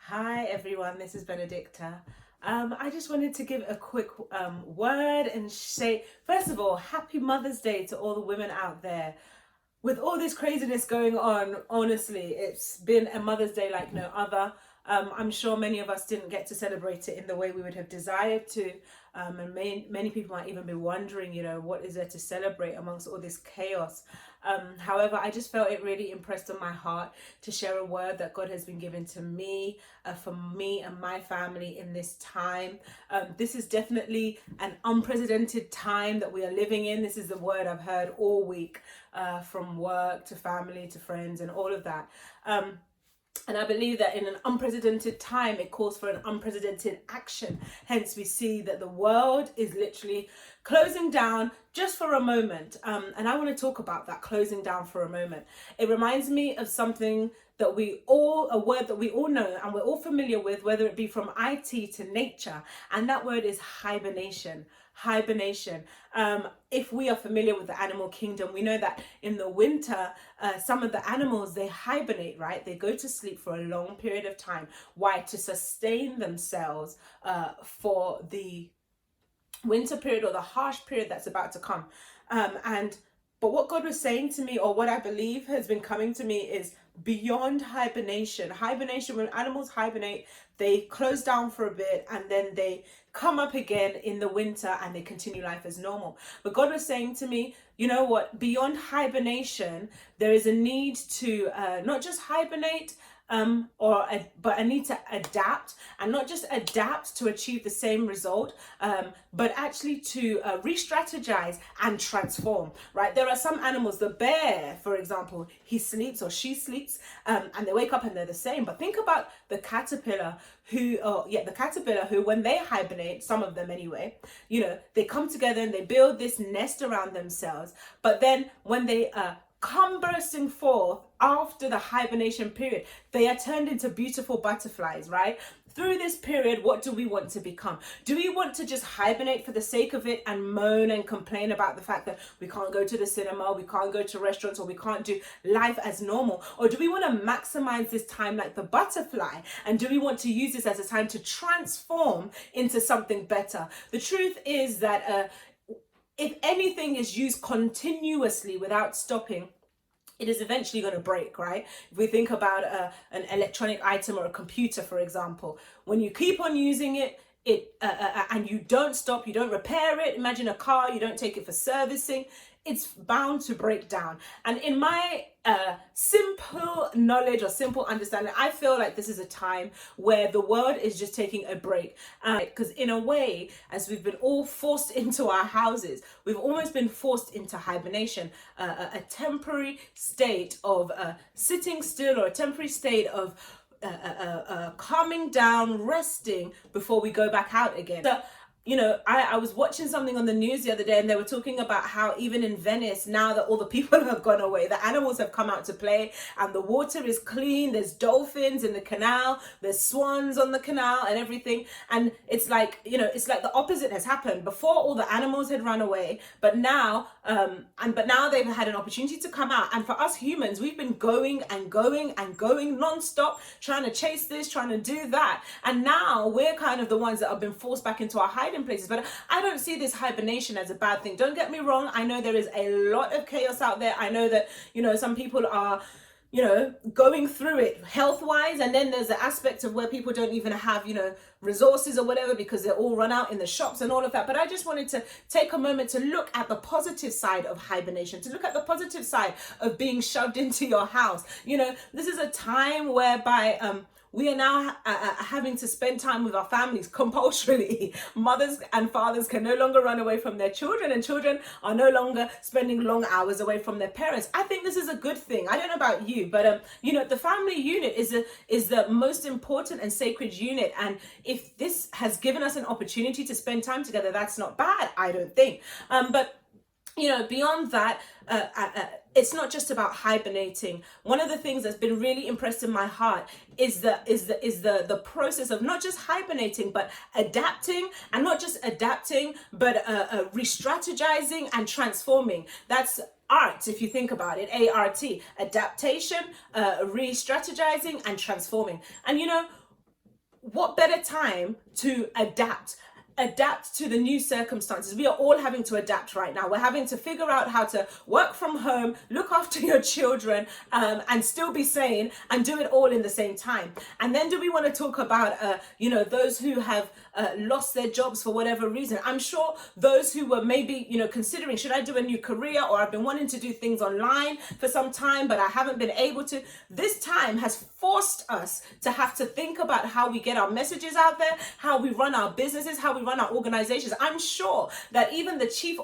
Hi everyone, this is Benedicta. I just wanted to give a quick word and say, first of all, happy Mother's Day to all the women out there. With all this craziness going on, honestly, it's been a Mother's Day like no other. I'm sure many of us didn't get to celebrate it in the way we would have desired to. And many people might even be wondering, what is there to celebrate amongst all this chaos? However, I just felt it really impressed on my heart to share a word that God has been given to me, for me and my family in this time. This is definitely an unprecedented time that we are living in. This is the word I've heard all week, from work to family to friends and all of that. And I believe that in an unprecedented time, it calls for an unprecedented action. Hence, we see that the world is literally closing down just for a moment. And I want to talk about that closing down for a moment. It reminds me of something that a word that we all know and we're all familiar with, whether it be from IT to nature. And that word is hibernation. Hibernation. If we are familiar with the animal kingdom, we know that in the winter, some of the animals, they hibernate, right? They go to sleep for a long period of time. Why? To sustain themselves for the winter period or the harsh period that's about to come. But what God was saying to me, or what I believe has been coming to me, is beyond hibernation. Hibernation, when animals hibernate, they close down for a bit and then they come up again in the winter and they continue life as normal. But God was saying to me, you know what, beyond hibernation, there is a need to not just hibernate, but I need to adapt, and not just adapt to achieve the same result, but actually to re-strategize and transform, right? There are some animals, the bear, for example, he sleeps or she sleeps, and they wake up and they're the same. But think about the caterpillar who when they hibernate, some of them anyway, they come together and they build this nest around themselves. But then when they come bursting forth after the hibernation period, they are turned into beautiful butterflies, right? Through this period, what do we want to become? Do we want to just hibernate for the sake of it and moan and complain about the fact that we can't go to the cinema, we can't go to restaurants, or we can't do life as normal? Or do we want to maximize this time like the butterfly? And do we want to use this as a time to transform into something better? The truth is that if anything is used continuously without stopping, it is eventually going to break, right? If we think about an electronic item or a computer, for example, when you keep on using it, and you don't stop, you don't repair it. Imagine a car, you don't take it for servicing, it's bound to break down. And in my simple knowledge or simple understanding, I feel like this is a time where the world is just taking a break. Because in a way, as we've been all forced into our houses, we've almost been forced into hibernation, a temporary state of sitting still, or a temporary state of calming down, resting before we go back out again. So, I was watching something on the news the other day, and they were talking about how even in Venice, now that all the people have gone away, the animals have come out to play and the water is clean. There's dolphins in the canal, there's swans on the canal and everything. And it's like, it's like the opposite has happened. Before, all the animals had run away, but now they've had an opportunity to come out. And for us humans, we've been going and going and going non-stop, trying to chase this, trying to do that. And now we're kind of the ones that have been forced back into our hiding places. But I don't see this hibernation as a bad thing. Don't get me wrong. I know there is a lot of chaos out there. I know that, some people are, going through it health-wise, and then there's the aspect of where people don't even have, resources or whatever, because they're all run out in the shops and all of that. But I just wanted to take a moment to look at the positive side of hibernation, to look at the positive side of being shoved into your house. This is a time whereby we are now having to spend time with our families compulsorily. Mothers and fathers can no longer run away from their children, and children are no longer spending long hours away from their parents. I think this is a good thing. I don't know about you, but the family unit is the most important and sacred unit. And if this has given us an opportunity to spend time together, that's not bad, I don't think. But beyond that, it's not just about hibernating. One of the things that's been really impressed in my heart is the process of not just hibernating, but adapting, and not just adapting, but re-strategizing and transforming. That's art, if you think about it. ART, adaptation, re-strategizing and transforming. And what better time to adapt to the new circumstances. We are all having to adapt right now. We're having to figure out how to work from home, look after your children, and still be sane, and do it all in the same time. And then do we want to talk about those who have lost their jobs for whatever reason? I'm sure those who were maybe considering, should I do a new career, or I've been wanting to do things online for some time but I haven't been able to. This time has forced us to have to think about how we get our messages out there, how we run our businesses, how we run our organizations. I'm sure that even the chief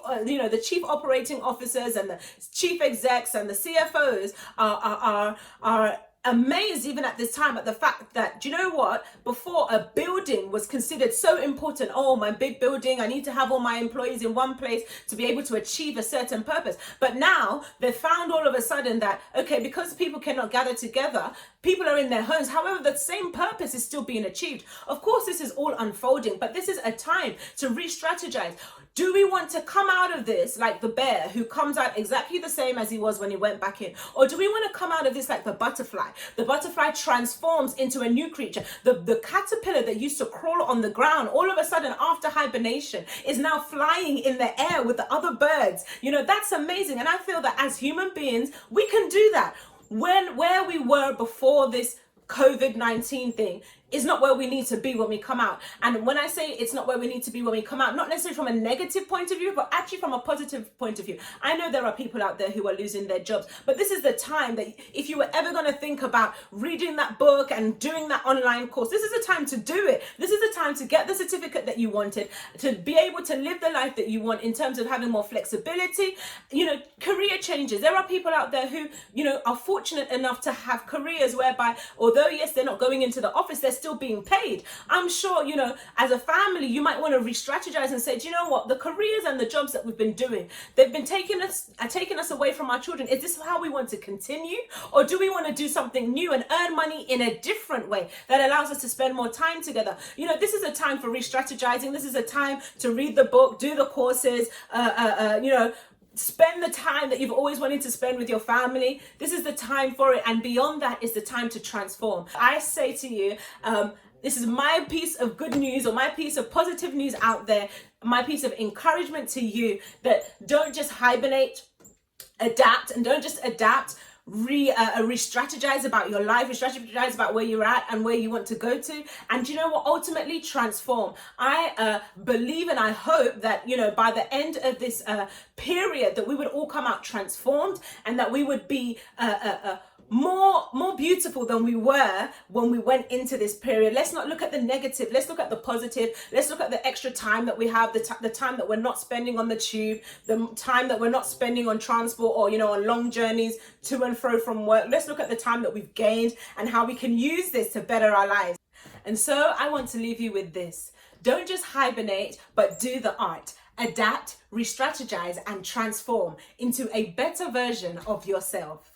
operating officers and the chief execs and the CFOs are amazed even at this time at the fact that, do you know what, before a building was considered so important. Oh, my big building, I need to have all my employees in one place to be able to achieve a certain purpose. But now they've found all of a sudden that, okay, because people cannot gather together, people are in their homes. However, the same purpose is still being achieved. Of course, this is all unfolding, but this is a time to re-strategize. Do we want to come out of this like the bear who comes out exactly the same as he was when he went back in? Or do we want to come out of this like the butterfly? The butterfly transforms into a new creature. The caterpillar that used to crawl on the ground, all of a sudden after hibernation, is now flying in the air with the other birds. That's amazing. And I feel that as human beings, we can do that. Where we were before this COVID-19 thing is not where we need to be when we come out. And when I say it's not where we need to be when we come out, not necessarily from a negative point of view, but actually from a positive point of view. I know there are people out there who are losing their jobs, but this is the time that if you were ever going to think about reading that book and doing that online course, this is the time to do it. This is the time to get the certificate that you wanted, to be able to live the life that you want in terms of having more flexibility, career changes. There are people out there who, are fortunate enough to have careers whereby, although yes, they're not going into the office, they're still being paid. I'm sure, as a family, you might want to re-strategize and say, do you know what, the careers and the jobs that we've been doing, they've been taking us away from our children. Is this how we want to continue? Or do we want to do something new and earn money in a different way that allows us to spend more time together? This is a time for re-strategizing. This is a time to read the book, do the courses, spend the time that you've always wanted to spend with your family. This is the time for it. And beyond that is the time to transform. I say to you, this is my piece of good news, or my piece of positive news out there, my piece of encouragement to you, that don't just hibernate, adapt, and don't just adapt, re-strategize about your life, re-strategize about where you're at and where you want to go to. And you know what? Ultimately transform. I believe and I hope that, by the end of this period, that we would all come out transformed, and that we would be more beautiful than we were when we went into this period. Let's not look at the negative. Let's look at the positive. Let's look at the extra time that we have, the time that we're not spending on the tube, the time that we're not spending on transport, or, on long journeys to and fro from work. Let's look at the time that we've gained and how we can use this to better our lives. And so I want to leave you with this. Don't just hibernate, but do the art. Adapt, re-strategize, and transform into a better version of yourself.